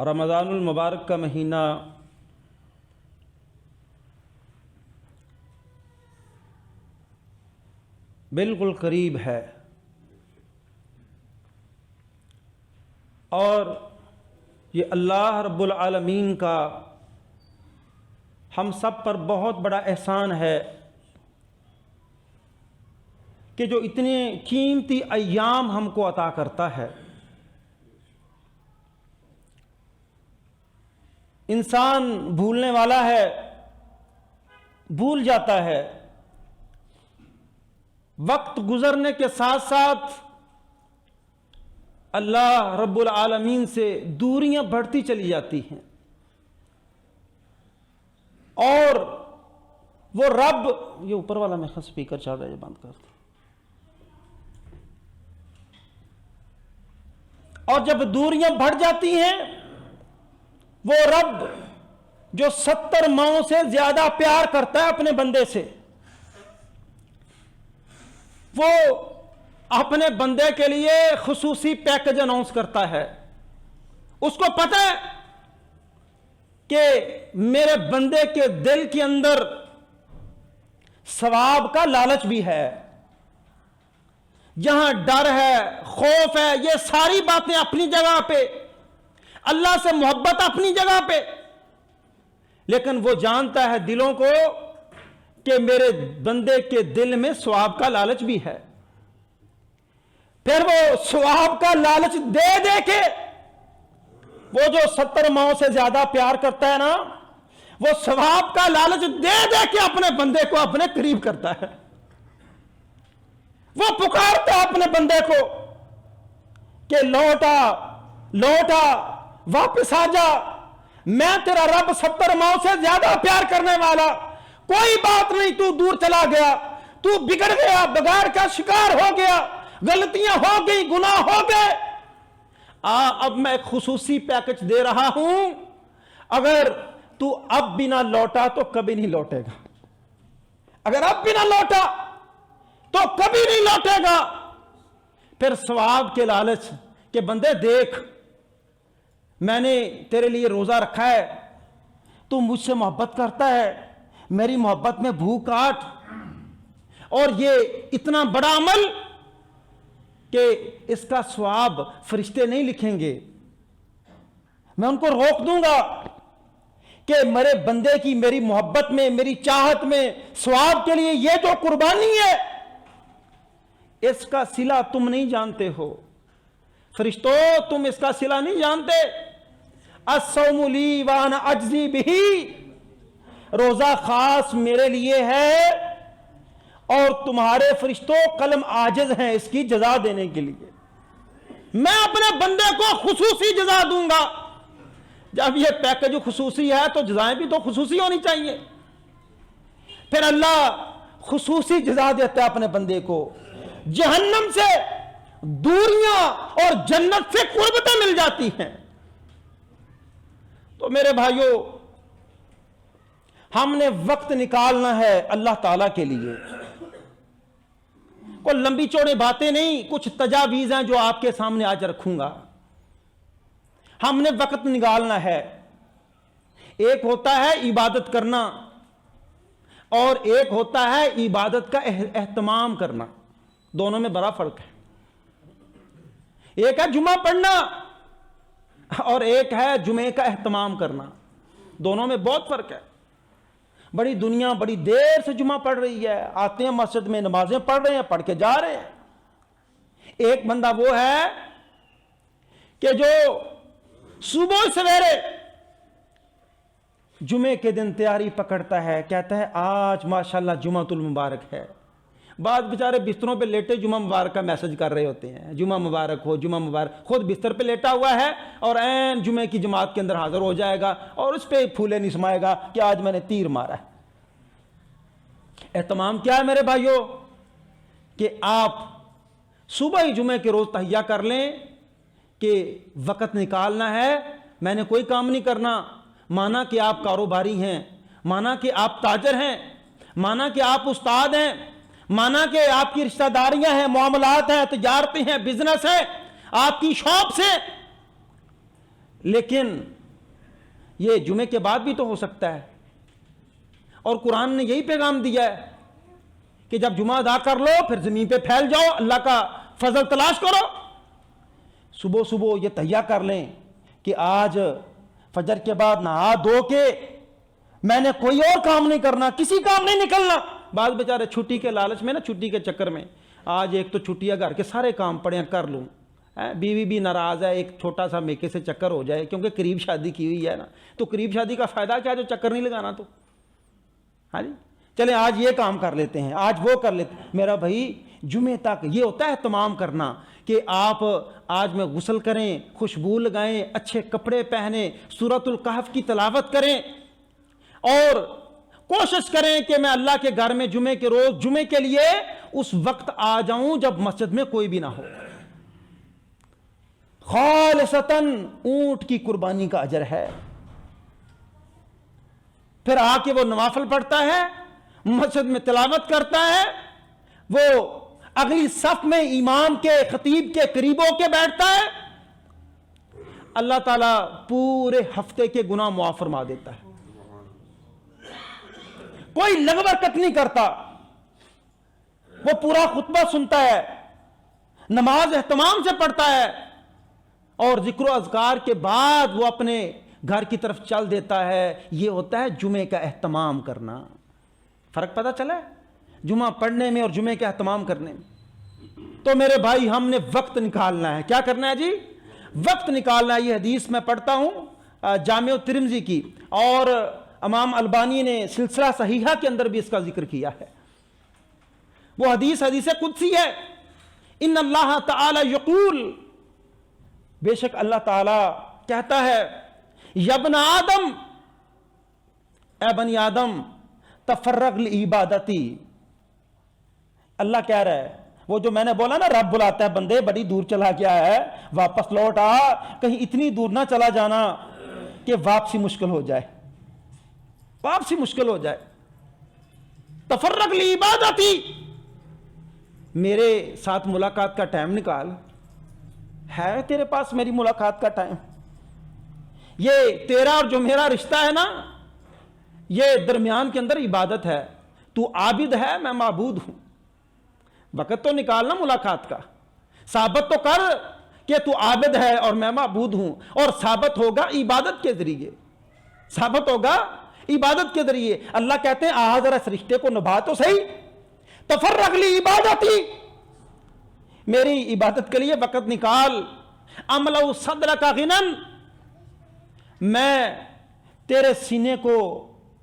اور رمضان المبارک کا مہینہ بالکل قریب ہے، اور یہ اللہ رب العالمین کا ہم سب پر بہت بڑا احسان ہے کہ جو اتنے قیمتی ایام ہم کو عطا کرتا ہے۔ انسان بھولنے والا ہے، بھول جاتا ہے، وقت گزرنے کے ساتھ ساتھ اللہ رب العالمین سے دوریاں بڑھتی چلی جاتی ہیں، اور وہ رب، یہ اوپر والا میں اسپیکر چل رہا ہے، یہ بند کر دیں۔ اور جب دوریاں بڑھ جاتی ہیں، وہ رب جو 70 ماؤں سے زیادہ پیار کرتا ہے اپنے بندے سے، وہ اپنے بندے کے لیے خصوصی پیکج اناؤنس کرتا ہے۔ اس کو پتہ ہے کہ میرے بندے کے دل کے اندر ثواب کا لالچ بھی ہے، جہاں ڈر ہے، خوف ہے، یہ ساری باتیں اپنی جگہ پہ، اللہ سے محبت اپنی جگہ پہ، لیکن وہ جانتا ہے دلوں کو کہ میرے بندے کے دل میں ثواب کا لالچ بھی ہے۔ پھر وہ ثواب کا لالچ دے دے کے، وہ جو 70 ماؤں سے زیادہ پیار کرتا ہے نا، وہ ثواب کا لالچ دے دے کے اپنے بندے کو اپنے قریب کرتا ہے۔ وہ پکارتا ہے اپنے بندے کو کہ لوٹا لوٹا، واپس آ جا، میں تیرا رب 70 ماؤں سے زیادہ پیار کرنے والا، کوئی بات نہیں تو دور چلا گیا، تو بگڑ گیا، بغیر کا شکار ہو گیا، غلطیاں ہو گئی، گناہ ہو گئے، اب میں ایک خصوصی پیکج دے رہا ہوں، اگر تو اب بھی نہ لوٹا تو کبھی نہیں لوٹے گا، اگر اب بھی نہ لوٹا تو کبھی نہیں لوٹے گا۔ پھر ثواب کے لالچ کہ بندے دیکھ، میں نے تیرے لیے روزہ رکھا ہے، تو مجھ سے محبت کرتا ہے، میری محبت میں بھوک کاٹ، اور یہ اتنا بڑا عمل کہ اس کا ثواب فرشتے نہیں لکھیں گے، میں ان کو روک دوں گا کہ میرے بندے کی میری محبت میں، میری چاہت میں، ثواب کے لیے یہ جو قربانی ہے، اس کا صلہ تم نہیں جانتے ہو، فرشتوں تم اس کا صلہ نہیں جانتے۔ الصوم لی وانا اجزی بہی، روزہ خاص میرے لیے ہے، اور تمہارے فرشتوں قلم عاجز ہیں اس کی جزا دینے کے لیے، میں اپنے بندے کو خصوصی جزا دوں گا۔ جب یہ پیکج خصوصی ہے تو جزائیں بھی تو خصوصی ہونی چاہیے۔ پھر اللہ خصوصی جزا دیتا ہے اپنے بندے کو، جہنم سے دوریاں اور جنت سے قربتیں مل جاتی ہیں۔ تو میرے بھائیوں، ہم نے وقت نکالنا ہے اللہ تعالیٰ کے لیے، کوئی لمبی چوڑی باتیں نہیں، کچھ تجاویز ہیں جو آپ کے سامنے آج رکھوں گا۔ ہم نے وقت نکالنا ہے، ایک ہوتا ہے عبادت کرنا، اور ایک ہوتا ہے عبادت کا اہتمام کرنا، دونوں میں بڑا فرق ہے۔ ایک ہے جمعہ پڑھنا، اور ایک ہے جمعے کا اہتمام کرنا، دونوں میں بہت فرق ہے۔ بڑی دنیا بڑی دیر سے جمعہ پڑھ رہی ہے، آتے ہیں مسجد میں، نمازیں پڑھ رہے ہیں، پڑھ کے جا رہے ہیں۔ ایک بندہ وہ ہے کہ جو صبح سویرے جمعے کے دن تیاری پکڑتا ہے، کہتا ہے آج ماشاءاللہ جمعۃ المبارک ہے۔ بعض بیچارے بستروں پہ لیٹے جمعہ مبارک کا میسج کر رہے ہوتے ہیں، جمعہ مبارک ہو، جمعہ مبارک، خود بستر پہ لیٹا ہوا ہے اور عین جمعے کی جماعت کے اندر حاضر ہو جائے گا، اور اس پہ پھولے نہیں سمائے گا کہ آج میں نے تیر مارا ہے۔ اہتمام کیا ہے میرے بھائیوں؟ کہ آپ صبح ہی جمعے کے روز تہیہ کر لیں کہ وقت نکالنا ہے، میں نے کوئی کام نہیں کرنا، مانا کہ آپ کاروباری ہیں، مانا کہ آپ تاجر ہیں، مانا کہ آپ استاد ہیں، مانا کہ آپ کی رشتہ داریاں ہیں، معاملات ہیں، تجارتیں ہیں، بزنس ہے، آپ کی شاپ سے لیکن یہ جمعے کے بعد بھی تو ہو سکتا ہے، اور قرآن نے یہی پیغام دیا ہے کہ جب جمعہ ادا کر لو پھر زمین پہ پھیل جاؤ، اللہ کا فضل تلاش کرو۔ صبح صبح یہ تہیا کر لیں کہ آج فجر کے بعد نہا دھو کے میں نے کوئی اور کام نہیں کرنا، کسی کام نہیں نکلنا۔ بعض بیچارے چھٹی کے لالچ میں نا، چھٹی کے چکر میں آج ایک تو چھٹیاں گھر کے سارے کام پڑے ہیں کر لوں، بیوی بھی ناراض ہے، ایک چھوٹا سا میکے سے چکر ہو جائے، کیونکہ قریب شادی کی ہوئی ہے نا، تو قریب شادی کا فائدہ کیا جو چکر نہیں لگانا، تو ہاں جی چلیں آج یہ کام کر لیتے ہیں، آج وہ کر لیتے ہیں۔ میرا بھائی جمعے تک یہ ہوتا ہے اہتمام کرنا کہ آپ آج میں غسل کریں، خوشبو لگائیں، اچھے کپڑے پہنیں، سورۃ الکہف کی تلاوت کریں، اور کوشش کریں کہ میں اللہ کے گھر میں جمعے کے روز جمعے کے لیے اس وقت آ جاؤں جب مسجد میں کوئی بھی نہ ہو۔ خالصتاً اونٹ کی قربانی کا اجر ہے۔ پھر آ کے وہ نوافل پڑھتا ہے، مسجد میں تلاوت کرتا ہے، وہ اگلی صف میں امام کے خطیب کے قریب ہو کے بیٹھتا ہے، اللہ تعالیٰ پورے ہفتے کے گناہ معاف فرما دیتا ہے۔ کوئی لغو حرکت نہیں کرتا، وہ پورا خطبہ سنتا ہے، نماز اہتمام سے پڑھتا ہے، اور ذکر و اذکار کے بعد وہ اپنے گھر کی طرف چل دیتا ہے۔ یہ ہوتا ہے جمعے کا اہتمام کرنا۔ فرق پتہ چلا ہے جمعہ پڑھنے میں اور جمعے کا اہتمام کرنے میں؟ تو میرے بھائی ہم نے وقت نکالنا ہے۔ کیا کرنا ہے جی؟ وقت نکالنا ہے۔ یہ حدیث میں پڑھتا ہوں جامع ترمذی کی، اور امام البانی نے سلسلہ صحیحہ کے اندر بھی اس کا ذکر کیا ہے۔ وہ حدیث قدسی ہے۔ ان اللہ تعالی یقول، بے شک اللہ تعالی کہتا ہے، یا ابن آدم، اے بنی آدم، تفرغ لعبادتی۔ اللہ کہہ رہا ہے، وہ جو میں نے بولا نا رب بلاتا ہے بندے بڑی دور چلا گیا ہے واپس لوٹ آ، کہیں اتنی دور نہ چلا جانا کہ واپسی مشکل ہو جائے، واپسی مشکل ہو جائے۔ تفرغ لعبادتی، میرے ساتھ ملاقات کا ٹائم نکال۔ ہے تیرے پاس میری ملاقات کا ٹائم؟ یہ تیرا اور جو میرا رشتہ ہے نا، یہ درمیان کے اندر عبادت ہے۔ تو عابد ہے، میں معبود ہوں۔ وقت تو نکالنا ملاقات کا، ثابت تو کر کہ تو عابد ہے اور میں معبود ہوں، اور ثابت ہوگا عبادت کے ذریعے، ثابت ہوگا عبادت کے ذریعے۔ اللہ کہتے ہیں آ ذرا اس رشتے کو نبھا تو صحیح۔ تفرغ لعبادتی، میری عبادت کے لیے وقت نکال۔ املؤ صدرک غنن، میں تیرے سینے کو،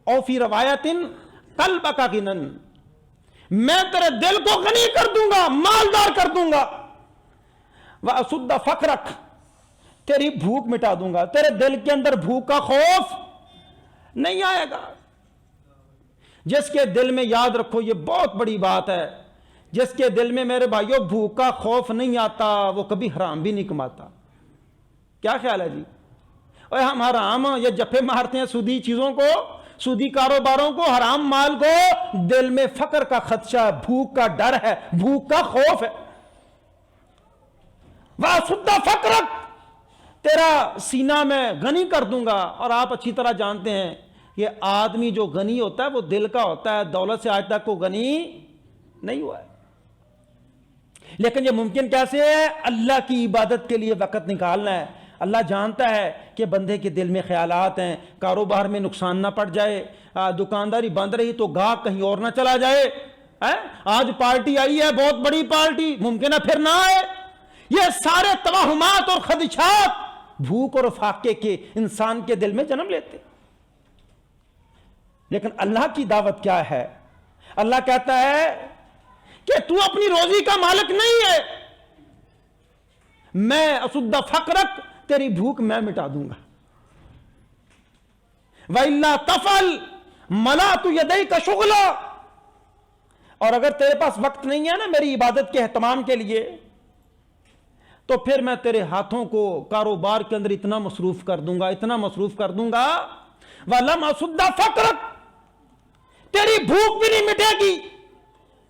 او فی روایت قلبک غنن، میں تیرے دل کو غنی کر دوں گا، مالدار کر دوں گا۔ واسد فقرک، تیری بھوک مٹا دوں گا، تیرے دل کے اندر بھوک کا خوف نہیں آئے گا۔ جس کے دل میں، یاد رکھو یہ بہت بڑی بات ہے، جس کے دل میں میرے بھائیوں بھوک کا خوف نہیں آتا وہ کبھی حرام بھی نہیں کماتا۔ کیا خیال ہے جی؟ اور ہم حرام یہ جپے مارتے ہیں سودی چیزوں کو، سودی کاروباروں کو، حرام مال کو، دل میں فقر کا خدشہ ہے، بھوک کا ڈر ہے، بھوک کا خوف ہے۔ وَأَسُدَّ فَقْرَكَ، تیرا سینہ میں غنی کر دوں گا۔ اور آپ اچھی طرح جانتے ہیں یہ آدمی جو غنی ہوتا ہے وہ دل کا ہوتا ہے، دولت سے آج تک وہ غنی نہیں ہوا ہے۔ لیکن یہ ممکن کیسے ہے؟ اللہ کی عبادت کے لیے وقت نکالنا ہے۔ اللہ جانتا ہے کہ بندے کے دل میں خیالات ہیں، کاروبار میں نقصان نہ پڑ جائے، دکانداری بند رہی تو گاہک کہیں اور نہ چلا جائے، آج پارٹی آئی ہے بہت بڑی پارٹی، ممکن ہے پھر نہ آئے۔ یہ سارے توہمات اور خدشات بھوک اور فاقے کے انسان کے دل میں جنم لیتے۔ لیکن اللہ کی دعوت کیا ہے؟ اللہ کہتا ہے کہ تو اپنی روزی کا مالک نہیں ہے، میں اسد فقرک، تیری بھوک میں مٹا دوں گا۔ وَإِلَّا تَفْعَلْ مَلَأْتُ يَدَيْكَ شُغْلًا، اور اگر تیرے پاس وقت نہیں ہے نا میری عبادت کے اہتمام کے لیے، تو پھر میں تیرے ہاتھوں کو کاروبار کے اندر اتنا مصروف کر دوں گا، اتنا مصروف کر دوں گا، وَلَمْ أَسُدَّ فَقْرَكَ، تیری بھوک بھی نہیں مٹے گی۔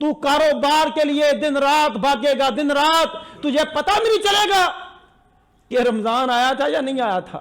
تو کاروبار کے لیے دن رات بھاگے گا، دن رات، تجھے پتہ بھی نہیں چلے گا کہ رمضان آیا تھا یا نہیں آیا تھا،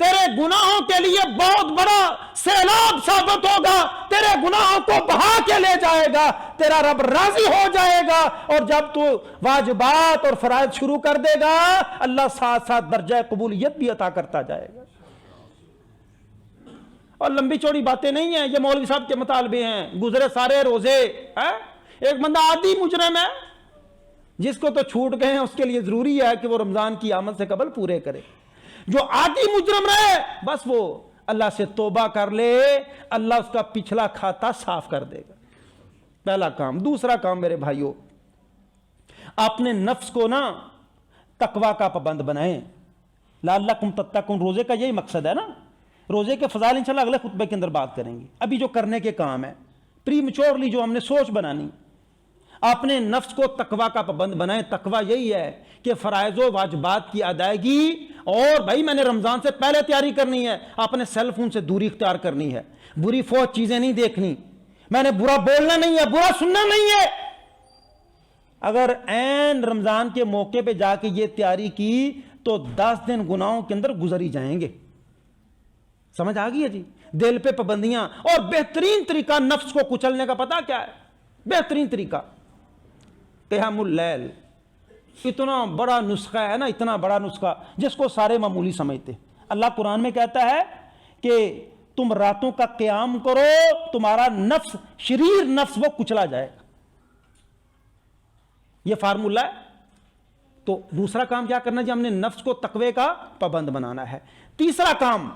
تیرے گناہوں کے لیے بہت بڑا سیلاب ثابت ہوگا، تیرے گناہوں کو بہا کے لے جائے گا، تیرا رب راضی ہو جائے گا، اور جب تو واجبات اور فرائض شروع کر دے گا اللہ ساتھ ساتھ درجہ قبولیت بھی عطا کرتا جائے گا۔ اور لمبی چوڑی باتیں نہیں ہیں، یہ مولوی صاحب کے مطالبے ہیں، گزرے سارے روزے۔ ایک بندہ عادی مجرم ہے جس کو تو چھوٹ گئے ہیں، اس کے لیے ضروری ہے کہ وہ رمضان کی آمد سے قبل پورے کرے۔ جو عادی مجرم رہے بس وہ اللہ سے توبہ کر لے، اللہ اس کا پچھلا کھاتا صاف کر دے گا، پہلا کام۔ دوسرا کام میرے بھائیوں، اپنے نفس کو نا تقوی کا پابند بنائیں، لعلکم تتقون۔ روزے کا یہی مقصد ہے نا۔ روزے کے فضائل انشاءاللہ اگلے خطبے کے اندر بات کریں گے، ابھی جو کرنے کے کام ہے پری میچورلی جو ہم نے سوچ بنانی، اپنے نفس کو تقوی کا پابند بنائیں۔ تقوی یہی ہے کہ فرائض و واجبات کی ادائیگی، اور بھائی میں نے رمضان سے پہلے تیاری کرنی ہے، اپنے سیل فون سے دوری اختیار کرنی ہے، بری فوج چیزیں نہیں دیکھنی، میں نے برا بولنا نہیں ہے، برا سننا نہیں ہے۔ اگر عین رمضان کے موقع پہ جا کے یہ تیاری کی تو 10 دن گناہوں کے اندر گزر ہی جائیں گے۔ سمجھ آ گئی ہے جی؟ دل پہ پابندیاں، اور بہترین طریقہ نفس کو کچلنے کا پتہ کیا ہے؟ بہترین طریقہ قیام اللیل۔ اتنا بڑا نسخہ ہے نا، اتنا بڑا نسخہ جس کو سارے معمولی سمجھتے۔ اللہ قرآن میں کہتا ہے کہ تم راتوں کا قیام کرو، تمہارا نفس، شریر نفس وہ کچلا جائے گا۔ یہ فارمولہ ہے۔ تو دوسرا کام کیا کرنا جی؟ ہم نے نفس کو تقوی کا پابند بنانا ہے۔ تیسرا کام،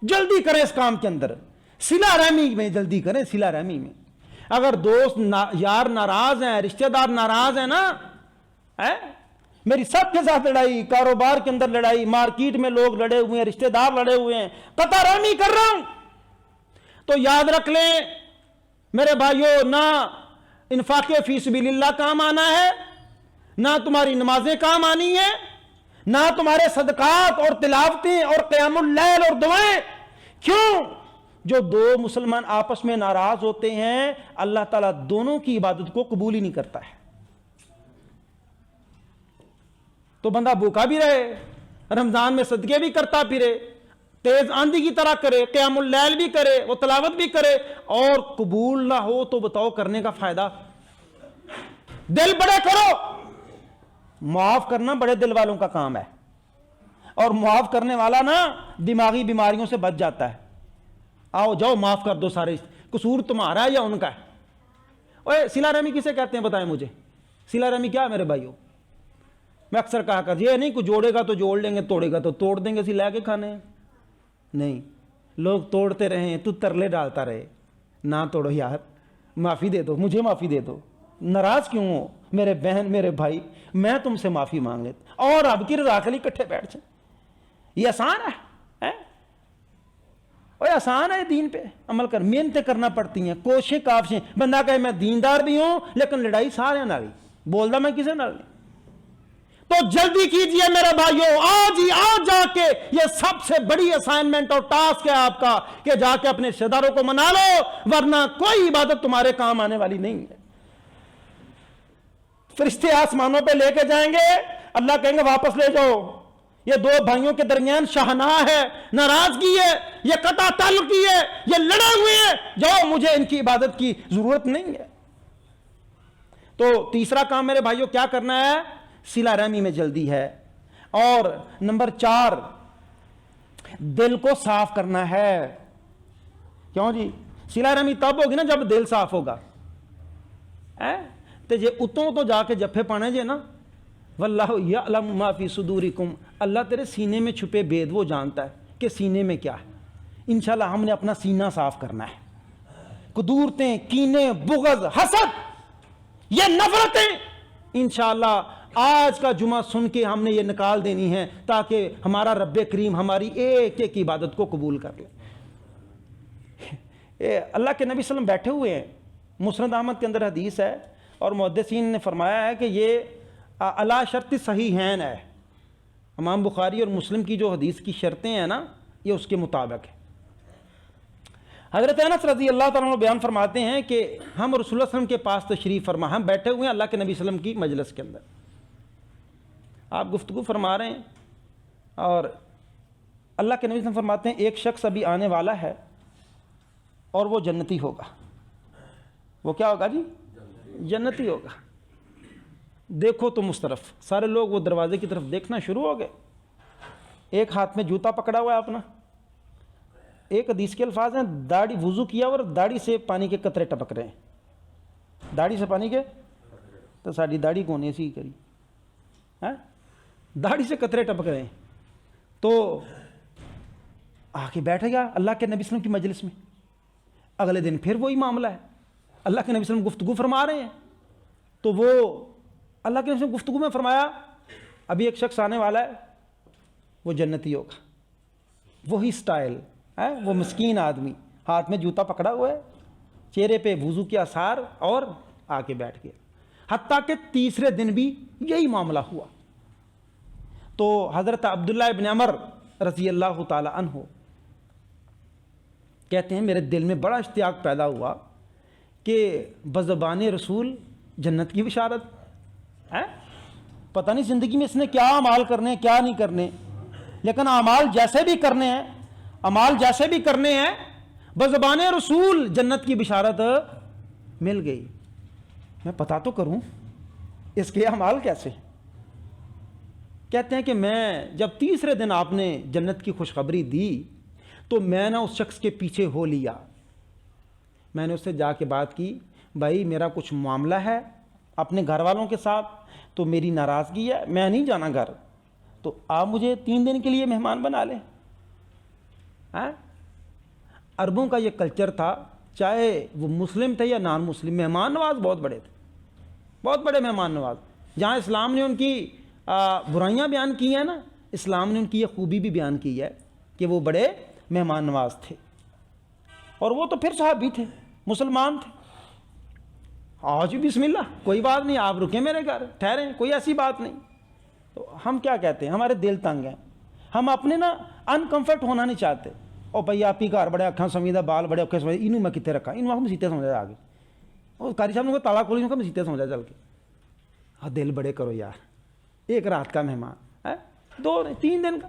جلدی کریں اس کام کے اندر، صلہ رحمی میں جلدی کریں، صلہ رحمی میں۔ اگر دوست یار ناراض ہیں، رشتہ دار ناراض ہیں نا، میری سب کے ساتھ لڑائی، کاروبار کے اندر لڑائی، مارکیٹ میں لوگ لڑے ہوئے ہیں، رشتہ دار لڑے ہوئے ہیں، قطع رحمی کر رہا ہوں، تو یاد رکھ لیں میرے بھائیوں، نہ انفاق فی سبیل اللہ کام آنا ہے، نہ تمہاری نمازیں کام آنی ہے، نہ تمہارے صدقات اور تلاوتیں اور قیام اللیل اور دعائیں۔ کیوں؟ جو دو مسلمان آپس میں ناراض ہوتے ہیں اللہ تعالیٰ دونوں کی عبادت کو قبول ہی نہیں کرتا ہے۔ تو بندہ بھوکا بھی رہے، رمضان میں صدقے بھی کرتا پھرے، تیز آندھی کی طرح کرے، قیام اللیل بھی کرے، وہ تلاوت بھی کرے، اور قبول نہ ہو تو بتاؤ کرنے کا فائدہ؟ دل بڑے کرو۔ معاف کرنا بڑے دل والوں کا کام ہے، اور معاف کرنے والا نا دماغی بیماریوں سے بچ جاتا ہے۔ آؤ جاؤ معاف کر دو، سارے قصور تمہارا ہے یا ان کا ہے؟ اوے صلہ رحمی کسے کہتے ہیں بتائیں مجھے؟ صلہ رحمی کیا ہے میرے بھائیوں؟ میں اکثر کہا کر یہ نہیں کوئی جوڑے گا تو جوڑ لیں گے، توڑے گا تو توڑ دیں گے، اسی لے کے کھانے ہیں؟ نہیں، لوگ توڑتے رہیں، تو ترلے ڈالتا رہے، نہ توڑو یار، معافی دے دو، مجھے معافی دے دو، ناراض کیوں ہو میرے بہن میرے بھائی، میں تم سے معافی مانگ لیتا، اور اب کی رضا کے لیے اکٹھے بیٹھ جائیں۔ یہ آسان ہے؟ اور آسان ہے دین پہ عمل کر، محنتیں کرنا پڑتی ہیں، کوششیں کافشیں۔ بندہ کہے میں دیندار بھی ہوں لیکن لڑائی سارے نال، بولدا میں کسے نال نہیں۔ تو جلدی کیجئے میرے بھائیوں، آج ہی آج جا کے، یہ سب سے بڑی اسائنمنٹ اور ٹاسک ہے آپ کا کہ جا کے اپنے رشتہ داروں کو منا لو، ورنہ کوئی عبادت تمہارے کام آنے والی نہیں ہے۔ فرشتے آسمانوں پہ لے کے جائیں گے، اللہ کہیں گے واپس لے جاؤ، یہ دو بھائیوں کے درمیان شاہناہ ہے، ناراضگی ہے، یہ قطع تعلقی ہے، یہ لڑے ہوئے ہیں، جاؤ مجھے ان کی عبادت کی ضرورت نہیں ہے۔ تو تیسرا کام میرے بھائیوں کیا کرنا ہے؟ صلہ رحمی میں جلدی ہے۔ اور نمبر 4، دل کو صاف کرنا ہے۔ کیوں جی؟ صلہ رحمی تب ہوگی نا جب دل صاف ہوگا۔ تے جے اتوں تو جا کے جفے پانے جے نا، واللہ یعلم ما فی صدورکم، اللہ تیرے سینے میں چھپے بید وہ جانتا ہے کہ سینے میں کیا ہے۔ انشاءاللہ ہم نے اپنا سینہ صاف کرنا ہے۔ قدورتیں، کینے، بغض، حسد، یہ نفرتیں انشاءاللہ آج کا جمعہ سن کے ہم نے یہ نکال دینی ہے، تاکہ ہمارا رب کریم ہماری ایک ایک عبادت کو قبول کر لے۔ اللہ کے نبی صلی اللہ علیہ وسلم بیٹھے ہوئے ہیں، مسند احمد کے اندر حدیث ہے، اور محدثین نے فرمایا ہے کہ یہ علی شرط صحیحین ہے، امام بخاری اور مسلم کی جو حدیث کی شرطیں ہیں نا یہ اس کے مطابق ہے۔ حضرت انس رضی اللہ تعالیٰ عنہ بیان فرماتے ہیں کہ ہم رسول اللہ صلی اللہ علیہ وسلم کے پاس تشریف فرما، ہم بیٹھے ہوئے ہیں اللہ کے نبی صلی اللہ علیہ وسلم کی مجلس کے اندر، آپ گفتگو فرما رہے ہیں، اور اللہ کے نبی صلی اللہ علیہ وسلم فرماتے ہیں ایک شخص ابھی آنے والا ہے اور وہ جنتی ہوگا. وہ کیا ہوگا جی؟ جنتی ہوگا. دیکھو تم اس طرف، سارے لوگ وہ دروازے کی طرف دیکھنا شروع ہو گئے. ایک ہاتھ میں جوتا پکڑا ہوا ہے اپنا. ایک حدیث کے الفاظ ہیں داڑھی وضو کیا اور داڑھی سے پانی کے قطرے ٹپک رہے ہیں. داڑھی سے پانی کے تو ساری داڑھی کون ایسی کری، داڑھی سے قطرے ٹپک رہے ہیں. تو آ کے بیٹھ گیا اللہ کے نبی صلی اللہ علیہ وسلم کی مجلس میں. اگلے دن پھر وہی معاملہ ہے، اللہ کے نبی صلی اللہ علیہ وسلم گفتگو فرما رہے ہیں. تو وہ اللہ کے نبی صلی اللہ علیہ وسلم گفتگو میں فرمایا ابھی ایک شخص آنے والا ہے وہ جنتی ہوگا. وہی سٹائل ہے، وہ مسکین آدمی ہاتھ میں جوتا پکڑا ہوا ہے، چہرے پہ وضو کے آثار، اور آ کے بیٹھ گیا. حتیٰ کہ تیسرے دن بھی یہی معاملہ ہوا. تو حضرت عبداللہ ابن عمر رضی اللہ تعالی عنہ کہتے ہیں میرے دل میں بڑا اشتیاق پیدا ہوا کہ بزبان رسول جنت کی بشارت ہے. پتہ نہیں زندگی میں اس نے کیا اعمال کرنے ہیں کیا نہیں کرنے، لیکن اعمال جیسے بھی کرنے ہیں بزبان رسول جنت کی بشارت مل گئی. میں پتہ تو کروں اس کے اعمال کیسے. کہتے ہیں کہ میں جب تیسرے دن آپ نے جنت کی خوشخبری دی تو میں نے اس شخص کے پیچھے ہو لیا. میں نے اس سے جا کے بات کی بھائی میرا کچھ معاملہ ہے اپنے گھر والوں کے ساتھ، تو میری ناراضگی ہے، میں نہیں جانا گھر، تو آپ مجھے 3 دن کے لیے مہمان بنا لیں. عربوں کا یہ کلچر تھا، چاہے وہ مسلم تھے یا نان مسلم، مہمان نواز بہت بڑے تھے، بہت بڑے مہمان نواز. جہاں اسلام نے ان کی برائیاں بیان کی ہیں نا، اسلام نے ان کی یہ خوبی بھی بیان کی ہے کہ وہ بڑے مہمان نواز تھے. اور وہ تو پھر صحابی تھے، مسلمان تھے. آج بھی بسم اللہ، کوئی بات نہیں، آپ رکیں میرے گھر، ٹھہریں، کوئی ایسی بات نہیں. تو ہم کیا کہتے ہیں، ہمارے دل تنگ ہیں، ہم اپنے نا انکمفرٹ ہونا نہیں چاہتے. اور بھائی آپ ہی گھر بڑے اکھاں سمیدہ، بال بڑے اوکھے سمجھے، انہوں میں کتنے رکھا، انہوں میں سیتے سمجھا آگے. اور قاری صاحب نے کوئی تالا کھولی، میں سیتے سمجھا چل کے. دل بڑے کرو یار، ایک رات کا مہمان ہے، 2-3 دن کا،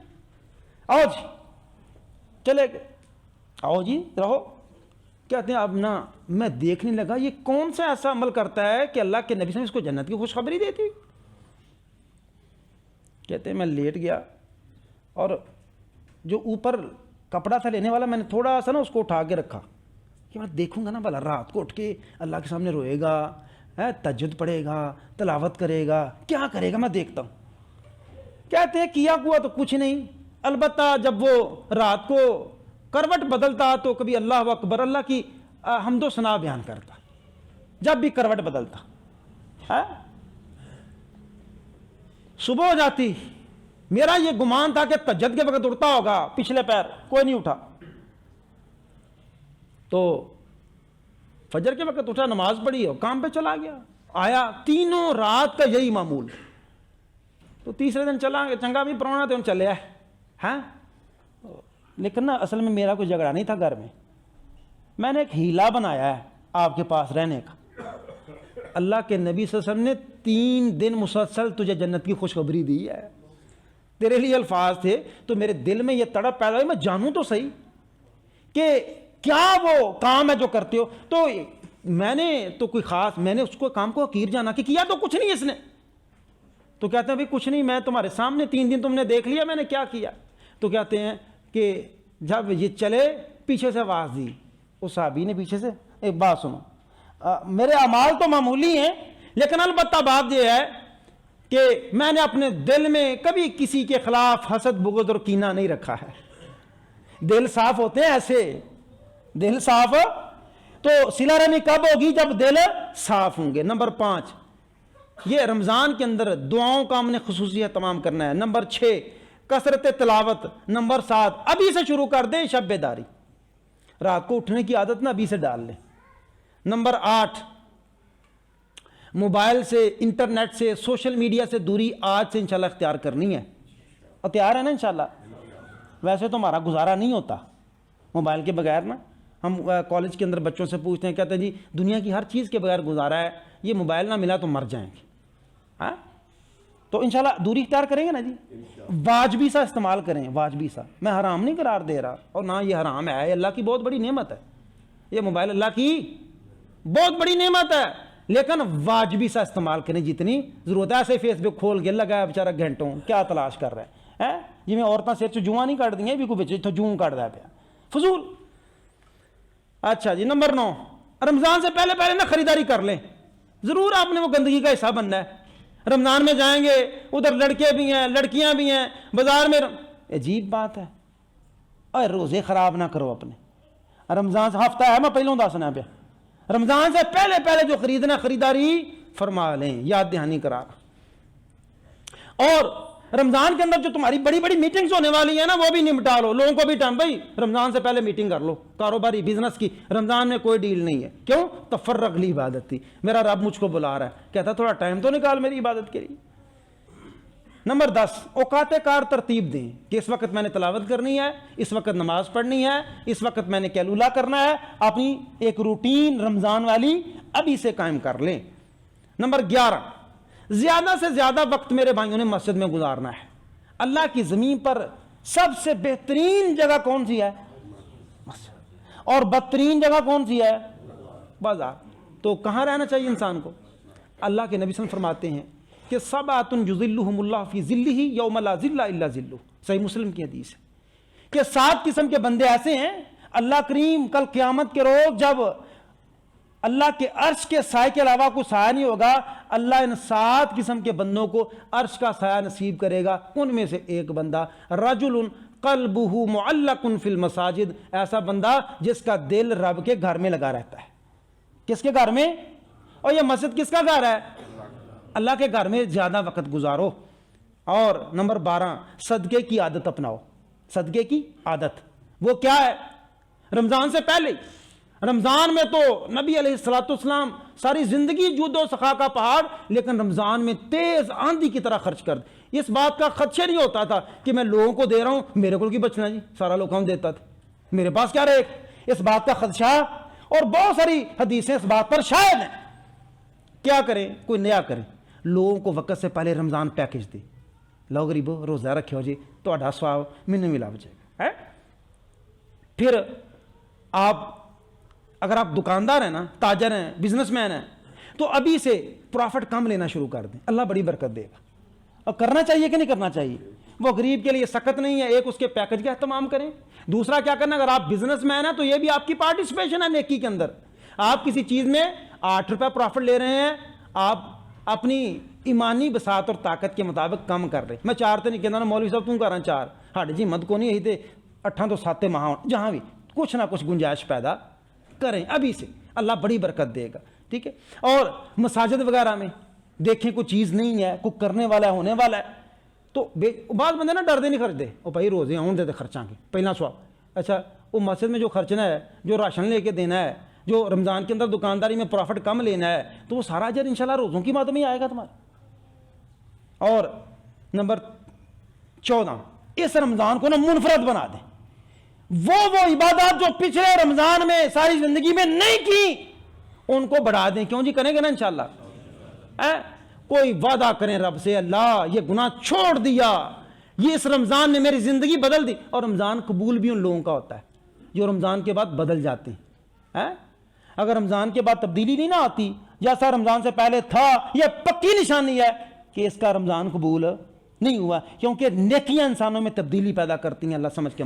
آؤ جی چلے گئے، آؤ جی رہو. کہتے ہیں اب نا میں دیکھنے لگا یہ کون سا ایسا عمل کرتا ہے کہ اللہ کے نبی صلی اللہ علیہ وسلم اس کو جنت کی خوشخبری دیتی. کہتے ہیں میں لیٹ گیا اور جو اوپر کپڑا تھا لینے والا میں نے تھوڑا سا نا اس کو اٹھا کے رکھا کہ میں دیکھوں گا نا بھلا رات کو اٹھ کے اللہ کے سامنے روئے گا، تہجد پڑھے گا، تلاوت کرے گا، کیا کرے گا، میں دیکھتا ہوں. کہتے ہیں کیا ہوا تو کچھ نہیں، البتہ جب وہ رات کو کروٹ بدلتا تو کبھی اللہ اکبر، اللہ کی حمد و ثنا بیان کرتا جب بھی کروٹ بدلتا. صبح ہو جاتی، میرا یہ گمان تھا کہ تہجد کے وقت اٹھتا ہوگا، پچھلے پیر کوئی نہیں اٹھا. تو فجر کے وقت اٹھا، نماز پڑھی اور کام پہ چلا گیا. آیا تینوں رات کا یہی معمول. تو تیسرے دن چلا گیا، چنگا بھی پرانا تو چلے آئے. ہاں لیکن نا اصل میں میرا کوئی جھگڑا نہیں تھا گھر میں نے ایک ہیلا بنایا ہے آپ کے پاس رہنے کا. اللہ کے نبی صلی اللہ علیہ وسلم نے 3 دن مسلسل تجھے جنت کی خوشخبری دی ہے، تیرے لیے الفاظ تھے. تو میرے دل میں یہ تڑپ پیدا ہوئی میں جانوں تو صحیح کہ کیا وہ کام ہے جو کرتے ہو. تو میں نے تو کوئی خاص، میں نے اس کو کام کو حقیر جانا کہ کیا تو کچھ نہیں اس نے. تو کہتے ہیں بھائی کچھ نہیں، میں تمہارے سامنے 3 دن تم نے دیکھ لیا میں نے کیا کیا. تو کہتے ہیں کہ جب یہ چلے پیچھے سے آواز دی، اس صحابی نے پیچھے سے، ایک بات سنو، میرے اعمال تو معمولی ہیں لیکن البتہ بات یہ ہے کہ میں نے اپنے دل میں کبھی کسی کے خلاف حسد بغض اور کینہ نہیں رکھا ہے. دل صاف ہوتے ہیں ایسے، دل صاف. تو صلہ رحمی کب ہوگی؟ جب دل صاف ہوں گے. نمبر 5، یہ رمضان کے اندر دعاؤں کا ہم نے خصوصی اہتمام کرنا ہے. نمبر 6، کثرت تلاوت. نمبر 7، ابھی سے شروع کر دیں شب بیداری، رات کو اٹھنے کی عادت نہ ابھی سے ڈال لیں. نمبر 8، موبائل سے، انٹرنیٹ سے، سوشل میڈیا سے دوری آج سے انشاءاللہ اختیار کرنی ہے. اور تیار ہے نا انشاءاللہ؟ ویسے تو ہمارا گزارا نہیں ہوتا موبائل کے بغیر نا. ہم کالج کے اندر بچوں سے پوچھتے ہیں، کہتے ہیں جی دنیا کی ہر چیز کے بغیر گزارا ہے، یہ موبائل نہ ملا تو مر جائیں گے. ہاں تو انشاءاللہ دوری اختیار کریں گے نا جی, واجبی سا استعمال کریں, واجبی سا. میں حرام نہیں قرار دے رہا, اور نہ یہ حرام ہے, اللہ کی بہت بڑی نعمت ہے, یہ موبائل اللہ کی بہت بڑی نعمت ہے, لیکن واجبی سا استعمال کریں جتنی ضرورت ہے. ایسے فیس بک کھول کے لگا بیچارہ گھنٹوں, کیا تلاش کر رہے ہیں جی, میں عورتیں سر چ جواں نہیں کٹ دیں بھی کوئی بچے جوں کٹ دیا پیا فضول. اچھا جی, نمبر 9, رمضان سے پہلے پہلے نا خریداری کر لیں. ضرور آپ نے وہ گندگی کا حصہ بننا ہے. رمضان میں جائیں گے, ادھر لڑکے بھی ہیں لڑکیاں بھی ہیں بازار میں. عجیب بات ہے, اور روزے خراب نہ کرو اپنے. رمضان سے ہفتہ ہے, میں پہلوں دسنا پیا, رمضان سے پہلے پہلے جو خریدنا خریداری فرما لیں, یاد دہانی کرا. اور رمضان کے اندر جو تمہاری بڑی بڑی میٹنگز ہونے والی ہیں نا, وہ بھی نمٹا لو. لوگوں کو بھی ٹائم, بھائی رمضان سے پہلے میٹنگ کر لو, کاروباری بزنس کی. رمضان میں کوئی ڈیل نہیں ہے. کیوں؟ تفرغ لی عبادت تھی. میرا رب مجھ کو بلا رہا ہے, کہتا تھوڑا ٹائم تو نکال میری عبادت کے لیے. نمبر 10, اوقات کار ترتیب دیں کہ اس وقت میں نے تلاوت کرنی ہے, اس وقت نماز پڑھنی ہے, اس وقت میں نے کیلولا کرنا ہے. اپنی ایک روٹین رمضان والی ابھی سے قائم کر لیں. نمبر 11, زیادہ سے زیادہ وقت میرے بھائیوں نے مسجد میں گزارنا ہے. اللہ کی زمین پر سب سے بہترین جگہ کون سی ہے؟ مسجد. اور بدترین جگہ کون سی ہے؟ بازار. تو کہاں رہنا چاہیے انسان کو؟ اللہ کے نبی صلی اللہ علیہ وسلم فرماتے ہیں کہ سبعۃ یظلھم اللہ فی ظلہ یوم لا ظل الا ظلہ. صحیح مسلم کی حدیث ہے کہ 7 قسم کے بندے ایسے ہیں, اللہ کریم کل قیامت کے روز جب اللہ کے عرش کے سائے کے علاوہ کوئی سایہ نہیں ہوگا, اللہ ان 7 قسم کے بندوں کو عرش کا سایہ نصیب کرے گا. ان میں سے ایک بندہ رجل قلبہ معلق فی المساجد, ایسا بندہ جس کا دل رب کے گھر میں لگا رہتا ہے. کس کے گھر میں؟ اور یہ مسجد کس کا گھر ہے؟ اللہ کے گھر میں زیادہ وقت گزارو. اور نمبر 12, صدقے کی عادت اپناؤ. صدقے کی عادت وہ کیا ہے؟ رمضان سے پہلے. رمضان میں تو نبی علیہ الصلوۃ والسلام ساری زندگی جود و سخا کا پہاڑ, لیکن رمضان میں تیز آندھی کی طرح خرچ کر. اس بات کا خدشہ نہیں ہوتا تھا کہ میں لوگوں کو دے رہا ہوں, میرے کو کی بچنا جی, سارا لوگ ہم دیتا تھا, میرے پاس کیا رہے. اس بات کا خدشہ, اور بہت ساری حدیثیں اس بات پر شاہد ہیں. کیا کریں؟ کوئی نیا کریں, لوگوں کو وقت سے پہلے رمضان پیکج دے. لو غریبو روزہ رکھو جی, تہاڈا ثواب مینوں ملا جائے گا. پھر آپ اگر آپ دکاندار ہیں نا, تاجر ہیں, بزنس مین ہیں, تو ابھی سے پروفٹ کم لینا شروع کر دیں, اللہ بڑی برکت دے گا. اور کرنا چاہیے کہ نہیں کرنا چاہیے؟ وہ غریب کے لیے سخت نہیں ہے. ایک اس کے پیکج کا اہتمام کریں. دوسرا کیا کرنا, اگر آپ بزنس مین ہیں تو یہ بھی آپ کی پارٹیسپیشن ہے نیکی کے اندر. آپ کسی چیز میں 8 روپے پروفٹ لے رہے ہیں, آپ اپنی ایمانی بساط اور طاقت کے مطابق کم کر رہے. میں 4 تے نہیں کہنا مولوی صاحب تم کراں 4, ہاڑی جی مت کو نہیں, یہی تے 8 تو 7 ماہ, جہاں بھی کچھ نہ کچھ گنجائش پیدا کریں ابھی سے, اللہ بڑی برکت دے گا. ٹھیک ہے. اور مساجد وغیرہ میں دیکھیں کوئی چیز نہیں ہے, کوئی کرنے والا ہے, ہونے والا ہے, تو بعض بندے نا ڈردے نہیں خرچتے, وہ بھائی روزے آؤں دے خرچاں کے پہلا سواب. اچھا وہ مسجد میں جو خرچنا ہے, جو راشن لے کے دینا ہے, جو رمضان کے اندر دکانداری میں پروفٹ کم لینا ہے, تو وہ سارا اجر انشاءاللہ روزوں کی مد میں آئے گا تمہارا. اور نمبر 14, اس رمضان کو نا منفرد بنا دیں. وہ عبادات جو پچھلے رمضان میں ساری زندگی میں نہیں کی, ان کو بڑھا دیں. کیوں جی؟ کریں گے نا انشاءاللہ. کوئی وعدہ کریں رب سے, اللہ یہ گناہ چھوڑ دیا, یہ اس رمضان نے میری زندگی بدل دی. اور رمضان قبول بھی ان لوگوں کا ہوتا ہے جو رمضان کے بعد بدل جاتے ہیں. اگر رمضان کے بعد تبدیلی نہیں نہ آتی جیسا رمضان سے پہلے تھا, یہ پکی نشانی ہے کہ اس کا رمضان قبول نہیں ہوا, کیونکہ نیکیاں انسانوں میں تبدیلی پیدا کرتی ہیں. اللہ سمجھ کے